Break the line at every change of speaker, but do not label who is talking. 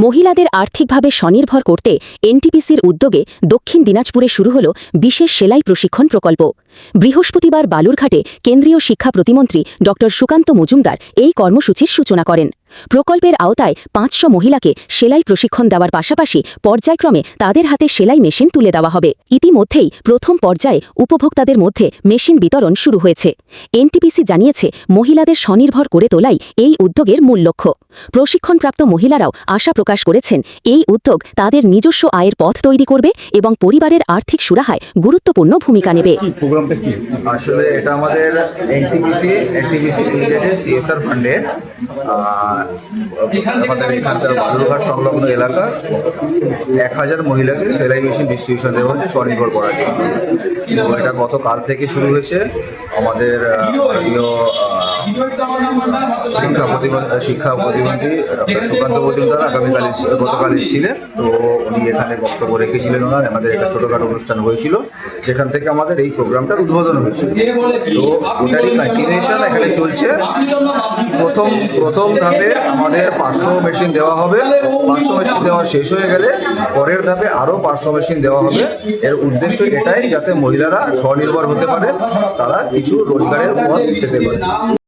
মহিলাদের আর্থিকভাবে স্বনির্ভর করতে এনটিপিসির উদ্যোগে দক্ষিণ দিনাজপুরে শুরু হল বিশেষ সেলাই প্রশিক্ষণ প্রকল্প। বৃহস্পতিবার বালুরঘাটে কেন্দ্রীয় শিক্ষা প্রতিমন্ত্রী ড সুকান্ত মজুমদার এই কর্মসূচির সূচনা করেন। প্রকল্পের আওতায় ৫০০ মহিলাকে সেলাই প্রশিক্ষণ দেওয়ার পাশাপাশি পর্যায়ক্রমে তাদের হাতে সেলাই মেশিন তুলে দেওয়া হবে। ইতিমধ্যেই প্রথম পর্যায়ে উপভোক্তাদের মধ্যে মেশিন বিতরণ শুরু হয়েছে। এনটিপিসি জানিয়েছে, মহিলাদের স্বনির্ভর করে তোলাই এই উদ্যোগের মূল লক্ষ্য। প্রশিক্ষণপ্রাপ্ত মহিলারাও আশা প্রকাশ করেছেন, এই উদ্যোগ তাদের নিজস্ব আয়ের পথ তৈরি করবে এবং পরিবারের আর্থিক সুরাহায় গুরুত্বপূর্ণ ভূমিকা নেবে।
আসলে এটা আমাদের এনটিপিসি লিমিটেডের সিএসআর ফান্ডে আমাদের এখানকার বালুরঘাট সংলগ্ন এলাকার 1000 মহিলাকে সেলাই মেশিন ডিস্ট্রিবিউশন দেওয়া হচ্ছে স্বনির্ভর করার জন্য। তো এটা গতকাল থেকে শুরু হয়েছে। আমাদের মাননীয় শিক্ষা প্রতিমন্ত্রী ডক্টর সুকান্ত মজুমদার গতকাল এসেছিলেন। তো উনি এখানে বক্তব্য রেখেছিলেন। আমাদের একটা ছোটখাটো অনুষ্ঠান হয়েছিল, যেখান থেকে আমাদের এই প্রোগ্রামটার উদ্বোধন হয়েছিল। তো ওটারই কন্টিনিউশন এখানে চলছে। প্রথম ধাপে আমাদের 500 মেশিন দেওয়া হবে। 500 মেশিন দেওয়া শেষ হয়ে গেলে পরের ধাপে আরও 500 মেশিন দেওয়া হবে। এর উদ্দেশ্য এটাই, যাতে মহিলারা স্বনির্ভর হতে পারে, তারা কিছু রোজগারের পথ পেতে পারে।